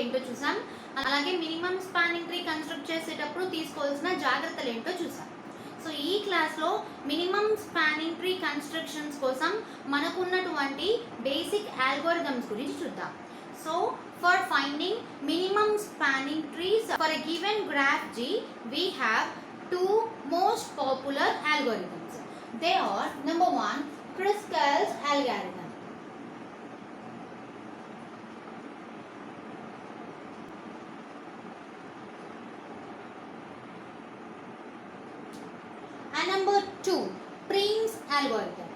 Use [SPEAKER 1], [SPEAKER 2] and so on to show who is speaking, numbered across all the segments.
[SPEAKER 1] ఏంటో చూసాం. అలాగే మినిమం స్పానింగ్ ట్రీ కన్స్ట్రక్ట్ చేసేటప్పుడు తీసుకోవాల్సిన జాగ్రత్తలు ఏంటో చూసాం. సో ఈ క్లాస్లో మినిమం స్పానింగ్ ట్రీ కన్స్ట్రక్షన్స్ కోసం మనకున్నటువంటి బేసిక్ అల్గోరిథమ్స్ గురించి చూద్దాం. So for finding minimum spanning trees for a given graph G, we have two most popular algorithms. They are number 1, Kruskal's algorithm. And number 2, Prim's algorithm.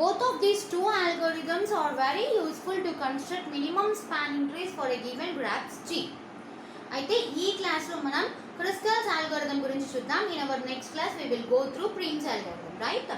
[SPEAKER 1] Both of these two algorithms are very useful to construct minimum spanning trees for a given graph G. అయితే ఈ క్లాస్లో మనం Kruskal's algorithm గురించి చూద్దాం. In our next class we will go through Prim's algorithm, right?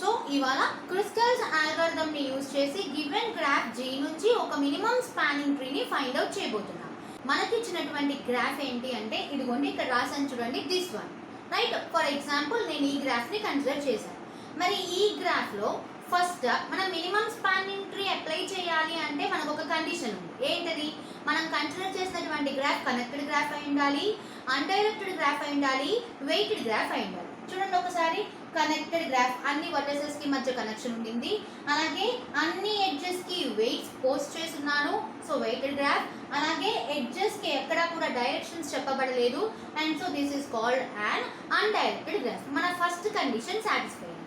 [SPEAKER 1] So ఇవాళ క్రిస్కల్స్ algorithm ని use చేసి given graph G నుంచి ఒక మినిమం స్పానింగ్ ట్రీని ఫైండ్ అవుట్ చేయబోతున్నాం. మనకి ఇచ్చినటువంటి గ్రాఫ్ ఏంటి అంటే ఇదిగోండి ఇక్కడ రాసాను చూడండి, this one, right? For example నేను ఈ గ్రాఫ్ని కన్సిడర్ చేశాను. మరి ఈ గ్రాఫ్లో ఫస్ట్ మనం మినిమం స్పానింగ్ ట్రీ అప్లై చేయాలి అంటే మనకు ఒక కండిషన్ ఉంది. ఏంటది? మనం కన్సిడర్ చేసినటువంటి గ్రాఫ్ కనెక్టెడ్ గ్రాఫ్ అయి ఉండాలి, అన్డైరెక్టెడ్ గ్రాఫ్ అయి ఉండాలి, వెయిటెడ్ గ్రాఫ్ అయి ఉండాలి. చూడండి ఒకసారి, కనెక్టెడ్ గ్రాఫ్ అన్ని వర్టిసెస్ కి మధ్య కనెక్షన్ ఉండింది, అలాగే అన్ని ఎడ్జెస్ కి వెయిట్స్ పోస్ట్ చేస్తున్నాను, సో వెయిటెడ్ గ్రాఫ్. అలాగే ఎడ్జెస్ కి ఎక్కడా కూడా డైరెక్షన్స్ చెప్పబడలేదు, and so this is called and undirected graph. మన ఫస్ట్ కండిషన్ సాటిస్ఫై అయింది.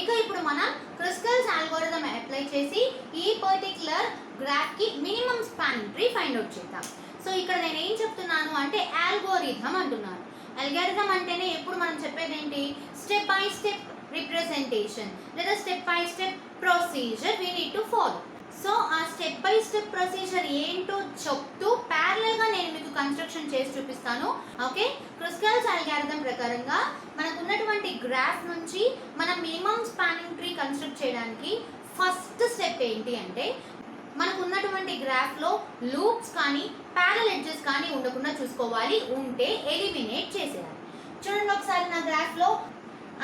[SPEAKER 1] ఇక ఇప్పుడు మనం క్రిస్కల్స్ అల్గోరిథం అప్లై చేసి ఈ పర్టిక్యులర్ గ్రాఫ్ కి minimum spanning tree find out చేద్దాం. సో ఇక్కడ నేను ఏం చెప్తున్నాను అంటే అల్గోరిథం అంటున్నాను. అల్గోరిథం అంటేనే ఎప్పుడు మనం చెప్పేది ఏంటి? స్టెప్ బై స్టెప్ రిప్రజెంటేషన్ లేదా step by step procedure we need to follow. So ఆ స్టెప్ బై స్టెప్ ప్రొసీజర్ ఏంటో చెప్తూ ప్యారలల్ గా నేను మీకు కన్స్ట్రక్షన్ చేసి చూపిస్తాను. ఓకే, క్రిస్కల్స్ అల్గోరిథం ప్రకారంగా మనకు ఉన్నటువంటి గ్రాఫ్ నుంచి మనం మినిమం స్పానింగ్ ట్రీ కన్స్ట్రక్ట్ చేయడానికి ఫస్ట్ స్టెప్ ఏంటి అంటే మనకు ఉన్నటువంటి గ్రాఫ్లో లూప్స్ కానీ ప్యారలల్ ఎడ్జెస్ కానీ ఉండకుండా చూసుకోవాలి, ఉంటే ఎలిమినేట్ చేసేయాలి. చూడండి ఒకసారి, నా గ్రాఫ్లో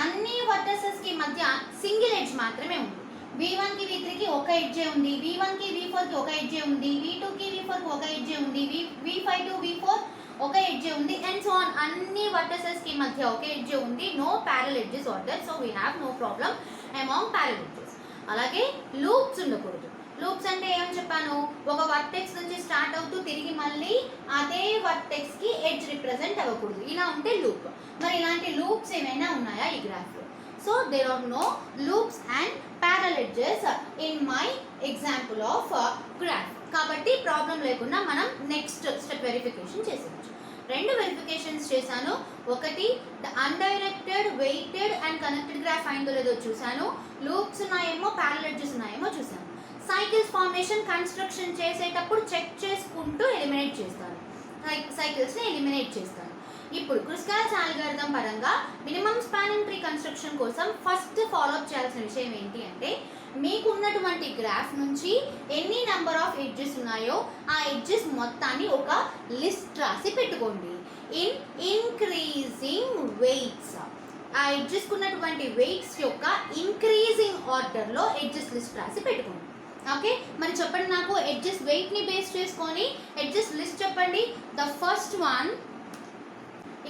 [SPEAKER 1] అన్ని వర్టిసెస్ కి మధ్య సింగిల్ ఎడ్జ్ మాత్రమే ఉంది. V1 కి V3 కి ఒక ఎడ్జే ఉంది, V1 కి V4 కి ఒక ఎడ్జే ఉంది, V2 కి V4 కి ఒక ఎడ్జే ఉంది, V5 టు V4 ఒక ఎడ్జే ఉంది, అండ్ సో ఆన్. అన్ని వర్టిసెస్ కి మధ్య ఒక ఎడ్జే ఉంది. No parallel edges are there, so we have no problem among parallel edges. అలాగే లూప్స్ ఉండకూడదు. లూప్స్ అంటే ఏమని చెప్పాను? ఒక వర్టెక్స్ నుంచి స్టార్ట్ అవుతూ తిరిగి మళ్ళీ అదే వర్టెక్స్ కి ఎడ్జ్ రిప్రజెంట్ అవ్వకూడదు. ఇలా ఉంటే లూప్. మరి ఇలాంటి లూప్స్ ఏమైనా ఉన్నాయా ఈ గ్రాఫ్ లో? So there are no loops and parallel edges in my example of graph. కాబట్టి ప్రాబ్లం లేకుండా మనం నెక్స్ట్ స్టెప్ వెరిఫికేషన్ చేసేయచ్చు. రెండు వెరిఫికేషన్స్ చేశాను. ఒకటి undirected, weighted and connected graph అయిందో లేదో చూశాను. లూప్స్ ఉన్నాయేమో, ప్యారలల్ ఎడ్జెస్ ఉన్నాయేమో చూశాను. సైకిల్స్ ఫార్మేషన్ కన్స్ట్రక్షన్ చేసేటప్పుడు చెక్ చేసుకుంటూ ఎలిమినేట్ చేస్తాను, సైకిల్స్ని ఎలిమినేట్ చేస్తాను. ఇప్పుడు క్రిస్కల్స్ అల్గోరిథం పరంగా మినిమం స్పానింగ్ ట్రీ కన్స్ట్రక్షన్ కోసం ఫస్ట్ ఫాలోఅప్ చేయాల్సిన విషయం ఏంటి అంటే మీకు ఉన్నటువంటి గ్రాఫ్ నుంచి ఎన్ని నెంబర్ ఆఫ్ ఎడ్జెస్ ఉన్నాయో ఆ ఎడ్జెస్ మొత్తాన్ని ఒక లిస్ట్ రాసి పెట్టుకోండి ఇన్ ఇంక్రీజింగ్ వెయిట్స్. ఆ ఎడ్జెస్ ఉన్నటువంటి వెయిట్స్ యొక్క ఇంక్రీజింగ్ ఆర్డర్లో ఎడ్జెస్ లిస్ట్ రాసి పెట్టుకోండి. ఓకే, మరి చెప్పండి నాకు, ఎడ్జెస్ వెయిట్ని బేస్ చేసుకొని ఎడ్జెస్ లిస్ట్ చెప్పండి. ద ఫస్ట్ వన్,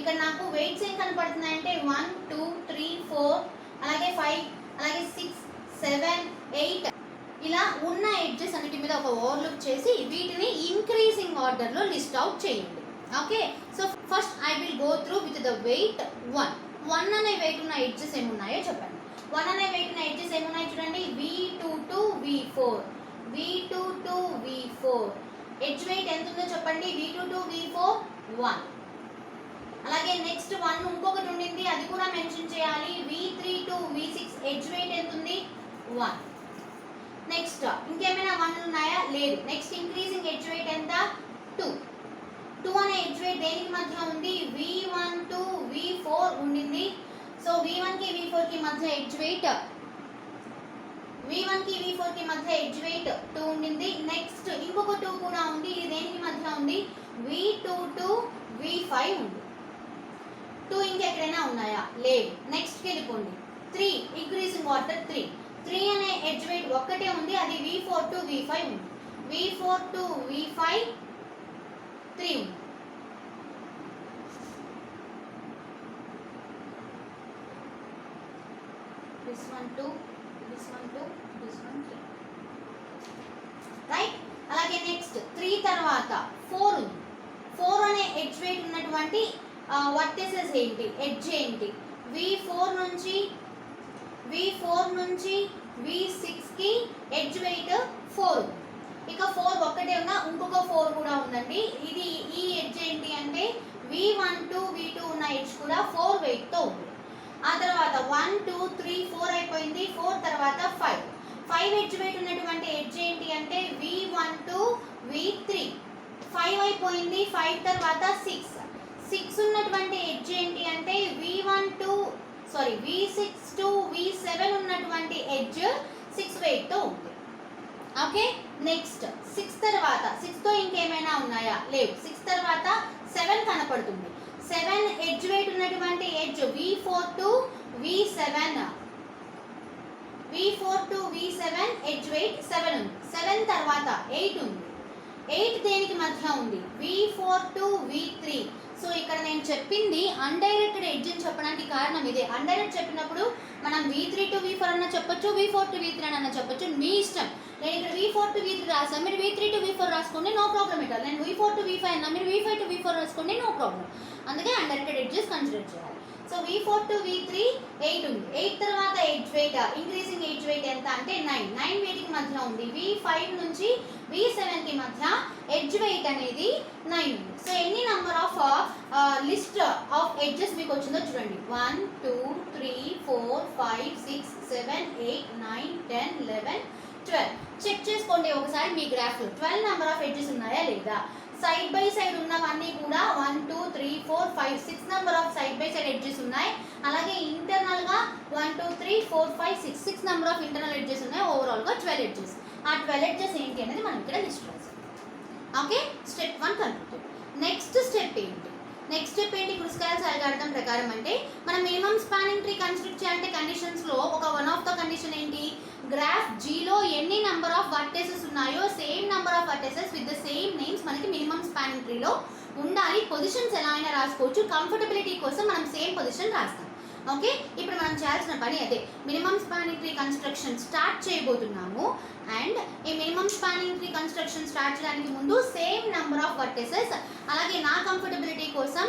[SPEAKER 1] ఇక్కడ నాకు వెయిట్స్ ఏం కనపడుతున్నాయంటే 1 2 3 4 అలాగే 5 అలాగే 6 7 8 ఇలా ఉన్న ఎడ్జెస్ అన్నిటి మీద ఒక ఓవర్లుక్ చేసి వీటిని ఇంక్రీజింగ్ ఆర్డర్లో లిస్ట్ అవుట్ చేయండి. Okay, so first I will go through with the weight 1 అనే వెయిట్ ఉన్న ఎడ్జెస్ ఏమున్నాయో చెప్పండి. 1 అనే వెయిట్ ఉన్న ఎడ్జెస్ ఏమున్నాయి చూడండి. V2 to V4, V2 to V4 edge weight ఎంత ఉందో చెప్పండి. V2 to V4 1. అలాగే నెక్స్ట్ 1 ఇంకొకటి ఉండింది, అది కూడా మెన్షన్ చేయాలి. V3 to V6 edge weight ఎంత ఉంది? 1. నెక్స్ట్ ఇంకేమైనా 1 ఉన్నాయా? లేదు. నెక్స్ట్ ఇంక్రీజింగ్ ఎడ్జ్ వెయిట్ ఎంత? 2. 2 అనే ఎడ్జ్ వెయిట్ దేనికి మధ్యలో ఉంది? V1 to V4 ఉండింది. సో V1 కి V4 కి మధ్య ఎడ్జ్ వెయిట్ V1 కి V4 కి మధ్య ఎడ్జ్ వెయిట్ 2 ఉండింది. నెక్స్ట్ ఇంకొక 2 కూడా ఉంది. ఇది దేనికి మధ్య ఉంది? V2 టు V5 ఉంది. 2 ఇంకెక్కడైనా ఉన్నాయా? లేవు. నెక్స్ట్కి వెళ్ళిపోండి. 3 ఇంక్రీజింగ్ ఆర్డర్ 3 అనే ఎడ్జ్ వెయిట్ ఒక్కటే ఉంది. అది V4 టు V5 ఉంది. V4 టు V5 3 ఉంది. This one 2, this one 2, this one 3. Right. అలాగే నెక్స్ట్ 3 తర్వాత 4 ఉంది. 4 అనే ఎడ్జ్ వెయిట్ ఉన్నటువంటి వర్టెసెస్ ఏంటి? ఎడ్జ్ ఏంటి? V4 నుంచి V6 కి ఎడ్జ్ వెయిట్ 4. ఇక 4 ఒక్కటే ఉన్నా ఇంకొక 4 కూడా ఉందండి. ఇది ఈ ఎడ్జ్ ఏంటి అంటే V1 టు V2 ఉన్న ఎడ్జ్ కూడా 4 వెయిట్ తో ఉంది. ఆ తర్వాత 1 2 3 4 అయిపోయింది. 4 తర్వాత 5 ఎడ్జ్ వెయిట్ ఉన్నటువంటి ఎడ్జ్ ఏంటి అంటే V1 టు V3 5 అయిపోయింది. 5 తర్వాత 6 ఉన్నటువంటి ఎడ్జ్ ఏంటి అంటే V6 టు V7 ఉన్నటువంటి ఎడ్జ్ 6 వెయిట్ తో ఉంది. ఓకే. నెక్స్ట్ 6 తర్వాత 6 తో ఇంకేమైనా ఉన్నాయా? లేవు. 6 తర్వాత 7 కనపడుతుంది. 7 ఎడ్జ్ వెయిట్ ఉన్నటువంటి edge V4 to V7 edge weight 7 ఉంది. 7 తర్వాత 8 ఉంది. 8 దేనికి మధ్య ఉంది? V4 to V3. సో ఇక్కడ నేను చెప్పింది అన్డైరెక్టెడ్ ఎడ్జ్ అని చెప్పడానికి కారణం ఇదే. అన్డైరెక్ట్ చెప్పినప్పుడు మనం V3 టు V4 అన్న చెప్పొచ్చు, V4 టు V3 అన్న చెప్పొచ్చు, మీ ఇష్టం. నేను ఇక్కడ V4 టు V3 రాసాను, మీరు V3 టు V4 రాసుకోండి, నో ప్రాబ్లం ఎట్ ఆల్. నేను V4 టు V5 అన్నా, మీరు V5 టు V4 రాసుకోండి, నో ప్రాబ్లం. అందుకే అన్డైరెక్టెడ్ ఎడ్జెస్ కన్సిడర్ చేయాలి. సో V4 టు V3 8 ఉంది. 8 తర్వాత edge weight increasing edge weight ఎంత అంటే 9 వెయిట్కి మధ్య ఉంది. V5 నుంచి V7 కి మధ్య ఎడ్జ్ వెయిట్ అనేది 9 ఉంది. సో ఎన్ని number of list of edges మీకు వచ్చిందో చూడండి. 1 2 3 4 5 6 7 8 9 10 11 12. చెక్ చేసుకోండి ఒకసారి మీ గ్రాఫ్లో 12 నెంబర్ ఆఫ్ ఎడ్జెస్ ఉన్నాయా లేదా. సైడ్ బై సైడ్ ఉన్నవన్నీ కూడా 1 2 3 4 5 6 number of side by side edges ఉన్నాయి. అలాగే ఇంటర్నల్ గా 1 2 3 4 5 6 నెంబర్ ఆఫ్ ఇంటర్నల్ ఎడ్జెస్ ఉన్నాయి. ఓవరాల్ గా 12 ఎడ్జెస్. ఆ 12 ఎడ్జెస్ ఏంటి అనేది మనం ఇక్కడ లిస్ట్ రాసాం. Okay. Step 1 complete. Next step ఏంటి? క్రుస్కాల్స్ అల్గారిథం ప్రకారం అంటే మనం మినిమం స్పానింగ్ ట్రీ కన్స్ట్రక్ట్ చేయాలంటే కండిషన్స్ లో ఒక వన్ ఆఫ్ ద కండిషన్ ఏంటి? గ్రాఫ్ జీలో ఎన్ని నెంబర్ ఆఫ్ వర్టెసెస్ ఉన్నాయో same number of vertices with the same names మనకి మినిమం స్పానింగ్ ట్రీలో ఉండాలి. పొజిషన్స్ ఎలా అయినా రాసుకోవచ్చు. కంఫర్టబిలిటీ కోసం మనం సేమ్ పొజిషన్ రాస్తాం. ఓకే. ఇప్పుడు మనం చేయాల్సిన పని అదే. Minimum spanning tree construction start చేయబోతున్నాము. అండ్ ఈ minimum spanning tree construction start చేయడానికి ముందు సేమ్ నెంబర్ ఆఫ్ వర్టెసెస్ అలాగే నా కంఫర్టబిలిటీ కోసం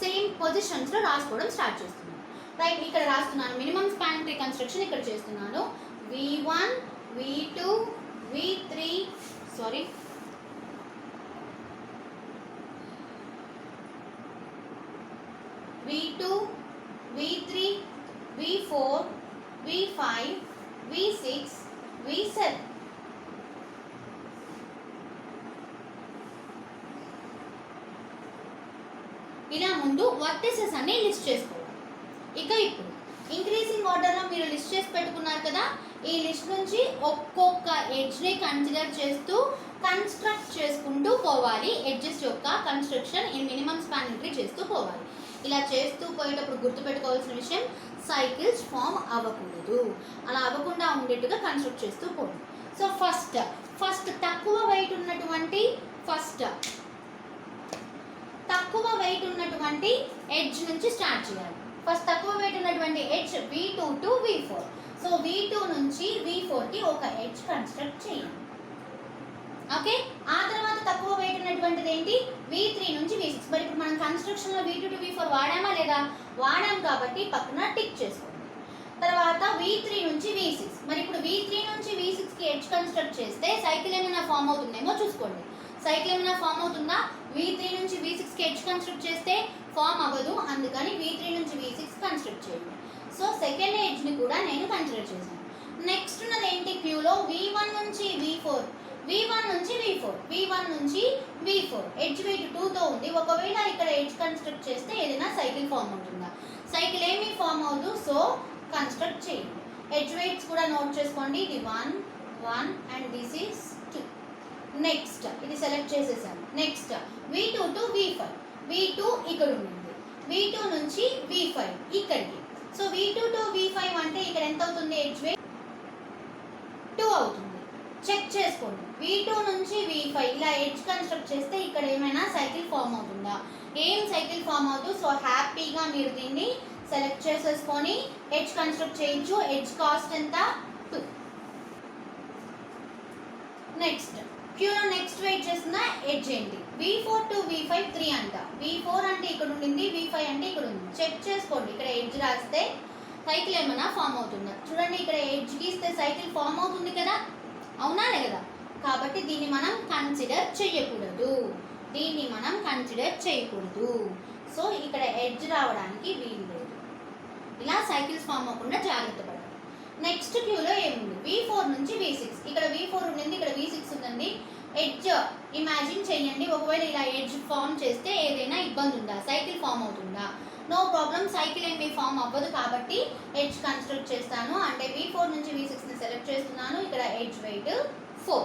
[SPEAKER 1] సేమ్ పొజిషన్స్లో రాసుకోవడం స్టార్ట్ చేస్తున్నాను. రైట్. ఇక్కడ రాస్తున్నాను మినిమం స్పానింగ్ ట్రీ కన్స్ట్రక్షన్ ఇక్కడ చేస్తున్నాను. V1 V2 V3 V2 V3 V4 V5 V6 V7. ఇలా ముందు వర్టెసెస్ అన్ని లిస్ట్ చేసుకోవాలి. ఇక ఇప్పుడు ఇంక్రీజింగ్ ఆర్డర్లో మీరు లిస్ట్ చేసి పెట్టుకున్నారు కదా. ఈ లిస్ట్ నుంచి ఒక్కొక్క ఎడ్జ్ని కన్సిడర్ చేస్తూ కన్స్ట్రక్ట్ చేసుకుంటూ పోవాలి. ఎడ్జెస్ యొక్క కన్స్ట్రక్షన్ ఈ మినిమం స్పానింగ్ ట్రీ చేస్తూ పోవాలి. ఇలా చేస్తూ పోయేటప్పుడు గుర్తుపెట్టుకోవాల్సిన విషయం సైకిల్స్ ఫామ్ అవ్వకూడదు. అలా అవ్వకుండా ఉండేట్టుగా కన్స్ట్రక్ట్ చేస్తూ పోవాలి. సో ఫస్ట్ తక్కువ వెయిట్ ఉన్నటువంటి ఎడ్జ్ నుంచి స్టార్ట్ చేయాలి. ఫస్ట్ తక్కువ వెయిట్ ఉన్నటువంటి edge V2 to V4. So V2 నుంచి V4కి ఒక ఎడ్జ్ కన్స్ట్రక్ట్ చేయాలి. ఓకే. ఆ తర్వాత తక్కువ వెయిట్ ఉన్నటువంటిది ఏంటి? V3 నుంచి V6. మరి ఇప్పుడు మనం కన్స్ట్రక్షన్లో V2 టు V4 వాడామా లేదా? వాడాం కాబట్టి పక్కన టిక్ చేసుకోండి. తర్వాత V3 నుంచి V6. మరి ఇప్పుడు V3 నుంచి V6కి ఎడ్జ్ కన్స్ట్రక్ట్ చేస్తే సైకిల్ ఏమైనా ఫామ్ అవుతుందేమో చూసుకోండి. సైకిల్ ఏమైనా ఫామ్ అవుతుందా? V3 నుంచి V6కి ఎడ్జ్ కన్స్ట్రక్ట్ చేస్తే ఫామ్ అవ్వదు. అందుకని V3 నుంచి V6 కన్స్ట్రక్ట్ చేయండి. సో సెకండ్ ఎడ్జ్ని కూడా నేను కన్సిడర్ చేశాను. నెక్స్ట్ ఉన్నది ఏంటి? క్యూలో V1 నుంచి V4 ఎడ్జ్ వెయిట్ 2తో ఉంది. ఒకవేళ ఇక్కడ ఎడ్జ్ కన్స్ట్రక్ట్ చేస్తే ఏదైనా సైకిల్ ఫామ్ అవుతుందా? సైకిల్ ఏమీ ఫామ్ అవ్వదు. సో కన్స్ట్రక్ట్ చేయండి. ఎడ్జ్ వెయిట్స్ కూడా నోట్ చేసుకోండి. ఇది 1 1 అండ్ దిస్ ఈస్ 2. నెక్స్ట్ ఇది సెలెక్ట్ చేసేసాను. Next V2 to V5. V2 ఇక్కడ ఉంది, V2 నుంచి V5 ఇక్కడికి. సో V2 టు V5 అంటే ఇక్కడ ఎంత అవుతుంది? ఎడ్జ్ వెయిట్ 2 అవుతుంది. చెక్ చేసుకోండి. V2 నుంచి V5 ఇలా ఎడ్జ్ కన్స్ట్రక్ట్ చేస్తే ఇక్కడ ఏమైనా సైకిల్ ఫామ్ అవుతుందా? ఏం సైకిల్ ఫామ్ అవుతుంది. సో హ్యాపీగా మీరు దీన్ని సెలెక్ట్ చేసేసుకొని ఎడ్జ్ కన్స్ట్రక్ట్ చేయొచ్చు. ఎడ్జ్ కాస్ట్ ఎంత? 2. నెక్స్ట్ క్యూలో నెక్స్ట్ వెయిట్ చేస్తున్న ఎడ్జ్ ఏంటి? V4 టు V5 3 అంట. V4 అంటే ఇక్కడ ఉండింది, V5 అంటే ఇక్కడ ఉంది. చెక్ చేసుకోండి. ఇక్కడ ఎడ్జ్ రాస్తే సైకిల్ ఏమైనా ఫామ్ అవుతుందా? చూడండి, ఇక్కడ ఎడ్జ్ గీస్తే సైకిల్ ఫామ్ అవుతుంది కదా, అవునా కదా? కాబట్టి దీన్ని మనం కన్సిడర్ చేయకూడదు. సో ఇక్కడ ఎడ్జ్ రావడానికి వీలు లేదు. ఇలా సైకిల్స్ ఫామ్ అవ్వకుండా జాగ్రత్త పడాలి. నెక్స్ట్ క్యూలో ఏముంది? V4 నుంచి V6. ఇక్కడ V4 ఉండింది, ఇక్కడ V6 ఉందండి. ఎడ్జ్ ఇమాజిన్ చేయండి. ఒకవేళ ఇలా ఎడ్జ్ ఫామ్ చేస్తే ఏదైనా ఇబ్బంది ఉందా? సైకిల్ ఫామ్ అవుతుందా? నో ప్రాబ్లం, సైకిల్ ఏమి ఫామ్ అవ్వదు. కాబట్టి ఎడ్జ్ కన్స్ట్రక్ట్ చేస్తాను. అంటే V4 నుంచి V6ని సెలెక్ట్ చేస్తున్నాను. ఇక్కడ ఎడ్జ్ వెయిట్ 4.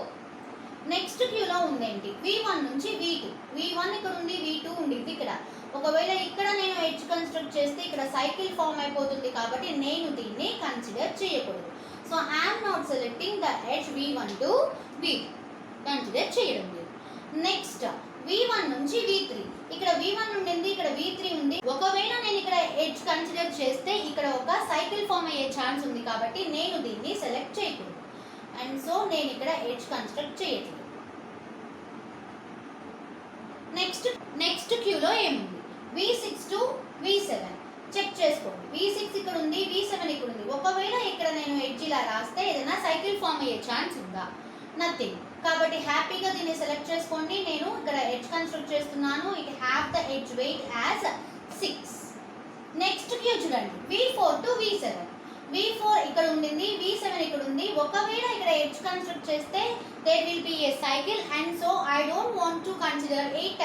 [SPEAKER 1] నెక్స్ట్ క్యూలో ఉందేంటి? V1 నుంచి V2. V1 ఇక్కడ ఉంది, V2 ఉండింది ఇక్కడ. ఒకవేళ ఇక్కడ నేను ఎడ్జ్ కన్స్ట్రక్ట్ చేస్తే ఇక్కడ సైకిల్ ఫామ్ అయిపోతుంది. కాబట్టి నేను దీన్ని కన్సిడర్ చేయకూడదు. So I'm not selecting the edge V1 to V2. Consider చేయడం లేదు. నెక్స్ట్ V1 నుంచి V3. ఇక్కడ V1 ఉండింది, ఇక్కడ V3 ఉంది. ఒకవేళ నేను ఇక్కడ ఎడ్జ్ కన్సిడర్ చేస్తే ఇక్కడ ఒక సైకిల్ ఫామ్ అయ్యే ఛాన్స్ ఉంది. కాబట్టి నేను దీన్ని సెలెక్ట్ చేయకూడదు. అండ్ సో నేను ఇక్కడ ఎడ్జ్ కన్స్ట్రక్ట్ చేయట్లేదు. నెక్స్ట్ క్యూలో ఏముంది? V6 to V7. చెక్ చేసుకోండి. V6 ఇక్కడ ఉంది, V7 ఇక్కడ ఉంది. ఒకవేళ ఇక్కడ నేను ఎడ్జ్ ఇలా రాస్తే ఏదైనా సైకిల్ ఫామ్ అయ్యే ఛాన్స్ ఉందా? నథింగ్. కాబట్టి హ్యాపీగా దీన్ని సెలెక్ట్ చేసుకోండి. నేను ఇక్కడ ఎడ్జ్ కన్స్ట్రక్ట్ చేస్తున్నాను. It have the edge weight as 6. Next Q చూడండి. V4 to V7. V4 ఇక్కడ ఉండింది, V7 ఇక్కడ ఉంది. ఒకవేళ ఇక్కడ ఎడ్జ్ కన్స్ట్రక్ట్ చేస్తే there will be a cycle and so I don't want to consider it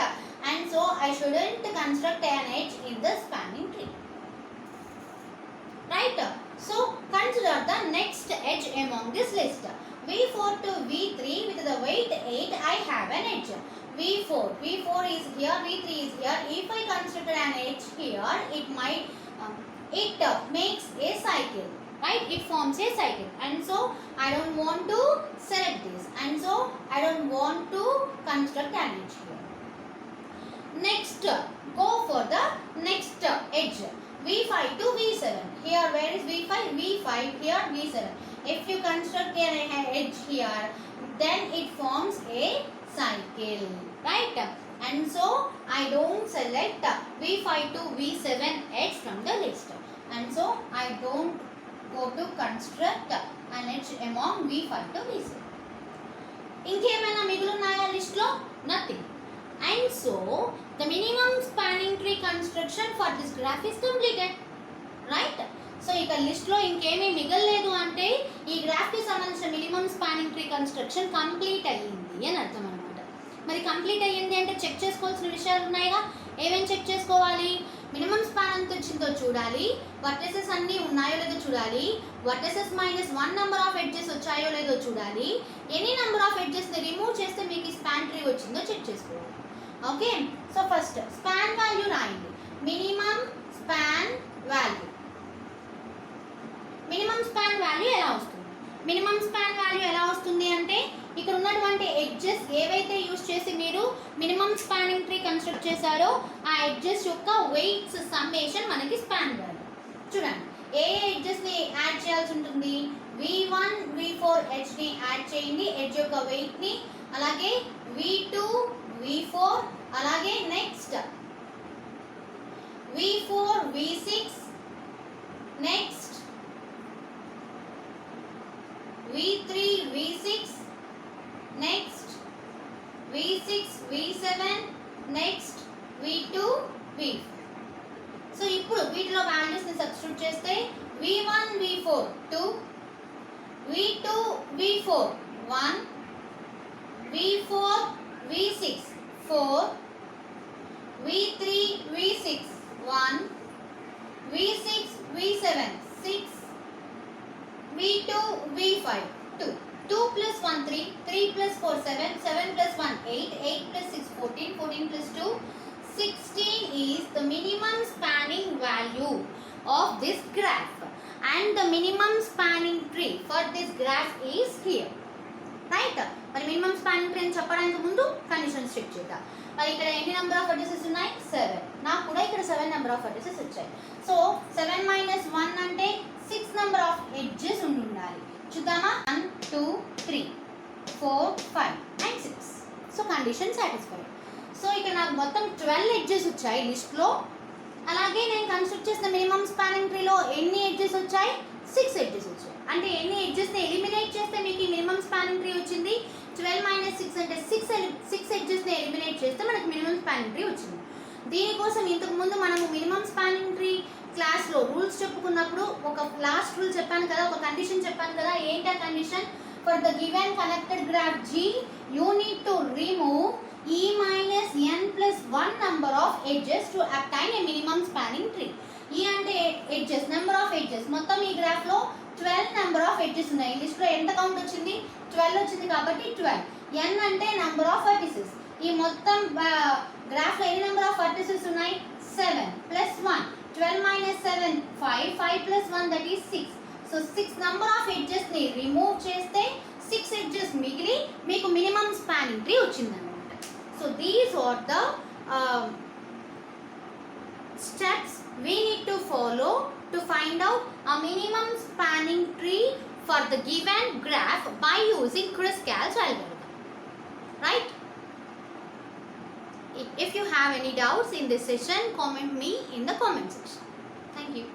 [SPEAKER 1] and so I shouldn't construct an edge in the spanning tree. Right? So consider the next edge among this list. V4 to V3 with the weight 8 I have an edge. V4 is here, V3 is here. If I construct an edge here, it makes a cycle, right? It forms a cycle and so I don't want to select this and so I don't want to construct an edge here. Next, go for the next edge. V5 to V7. Here where is V5? V5 here, V7. If you construct an edge here, then it forms a cycle, right? And so I don't select V5 to V7 edge from the list. And so I don't go to construct an edge among V5 to V7. ఇంకేమైనా మిగులున్నాయా list లో? Nothing. And so the minimum spanning tree construction for this graph is completed, right? So ఇక లిస్ట్లో ఇంకేమీ మిగలలేదు అంటే ఈ గ్రాఫ్కి సంబంధించిన minimum spanning tree construction complete అయ్యింది అని అర్థం అనమాట. మరి కంప్లీట్ అయ్యింది అంటే చెక్ చేసుకోవాల్సిన విషయాలు ఉన్నాయిగా. ఏమేమి చెక్ చేసుకోవాలి? మినిమం స్పాన్ ఎంత వచ్చిందో చూడాలి, వర్టెసెస్ అన్నీ ఉన్నాయో లేదో చూడాలి, వర్టెసెస్ -1 నెంబర్ ఆఫ్ ఎడ్జెస్ వచ్చాయో లేదో చూడాలి, ఎన్ని నెంబర్ ఆఫ్ ఎడ్జెస్ని రిమూవ్ చేస్తే మీకు స్పాన్ ట్రీ వచ్చిందో చెక్ చేసుకోవాలి. Okay, so first span value రాయండి. Minimum span value. Minimum span value ఎలా వస్తుంది? మినిమం స్పాన్ వాల్యూ ఎలా వస్తుంది అంటే ఇక్కడ ఉన్నటువంటి ఎడ్జెస్ ఏవైతే యూజ్ చేసి మీరు మినిమం స్పానింగ్ ట్రీ కన్స్ట్రక్ట్ చేశారో ఆ ఎడ్జెస్ యొక్క వెయిట్స్ సమ్మేషన్ మనకి స్పాన్ వాల్యూ. చూడండి, ఏ ఎడ్జెస్ని యాడ్ చేయాల్సి ఉంటుంది? V1 V4 ఎడ్జ్ని యాడ్ చేయండి, ఎడ్జ్ యొక్క వెయిట్ని. అలాగే V2 V4, అలాగే next V4 V6, next V3 V6, next V6 V7, next V2 V4. So ఇప్పుడు వీటిలో వాల్యూస్ని సబ్స్టిట్యూట్ చేస్తే V1 V4 2, V2 V4 1, V4 V6 4, V3 V6 1, V6 V7 6, V2, V5, 2. 2 plus 1, 3. 3 plus 4, 7. 7 plus 1, 8. 8 plus 6, 14. 14 plus 2, 16 is the minimum spanning value of this graph. And the minimum spanning tree for this graph is here. Right. మరి minimum spanning tree అని చెప్పడానికి ముందు conditions check చేద్దాం. మరి ఇక్కడ ఎన్ని number of vertices ఉన్నాయి? 7. నాకు కూడా ఇక్కడ 7 నెంబర్ ఆఫ్ వర్టిసెస్ వచ్చాయి. సో 7 మైనస్ 1 అంటే 6 నెంబర్ ఆఫ్ ఎడ్జెస్ ఉండాలి. చూద్దామా? 1 2 3 4 5 and 6. So condition satisfied. So ఇక్కడ నాకు మొత్తం 12 ఎడ్జెస్ వచ్చాయి లిస్ట్లో. అలాగే నేను కన్స్ట్రక్ట్ చేసిన మినిమం స్పానింగ్ ట్రీలో ఎన్ని ఎడ్జెస్ వచ్చాయి? 6 ఎడ్జెస్ వచ్చాయి. అంటే ఎన్ని ఎడ్జెస్ని ఎలిమినేట్ చేస్తే మీకు ఈ మినిమం స్పానింగ్ ట్రీ వచ్చింది? 12 మైనస్ 6 అంటే 6 ఎడ్జెస్ని ఎలిమినేట్ చేస్తే మనకి మినిమం స్పానింగ్ ట్రీ వచ్చింది. దీనికోసం ఇంతకుముందు మనము మినిమం స్పానింగ్ ట్రీ క్లాస్లో రూల్స్ చెప్పుకున్నప్పుడు ఒక లాస్ట్ రూల్ చెప్పాను కదా, ఒక కండిషన్ చెప్పాను కదా. ఏంటి ఆ condition? For the given connected graph G you need to remove E minus n plus 1 number of edges to obtain a minimum spanning tree. E అంటే edges, number of edges. మొత్తం ఈ గ్రాఫ్లో 12 నెంబర్ ఆఫ్ ఎడ్జెస్ ఉన్నాయి. లిస్ట్లో ఎంత count వచ్చింది? 12 వచ్చింది కాబట్టి 12. n అంటే నెంబర్ ఆఫ్ వర్టిసెస్. ఈ మొత్తం గ్రాఫ్లో ఎన్ని నెంబర్ ఆఫ్ వర్టిసెస్ ఉన్నాయి? 7 plus 1. 12 minus 7 5. 5 plus 1 that is 6. So 6 number of ఎడ్జెస్ని రిమూవ్ చేస్తే 6 ఎడ్జెస్ మిగిలి మీకు మినిమం స్పానింగ్ ట్రీ వచ్చిందన్నమాట. So these are the steps we need to follow to find out a minimum spanning tree for the given graph by using Kruskal algorithm. Right? If you have any doubts in this session, comment me in the comment section. Thank you.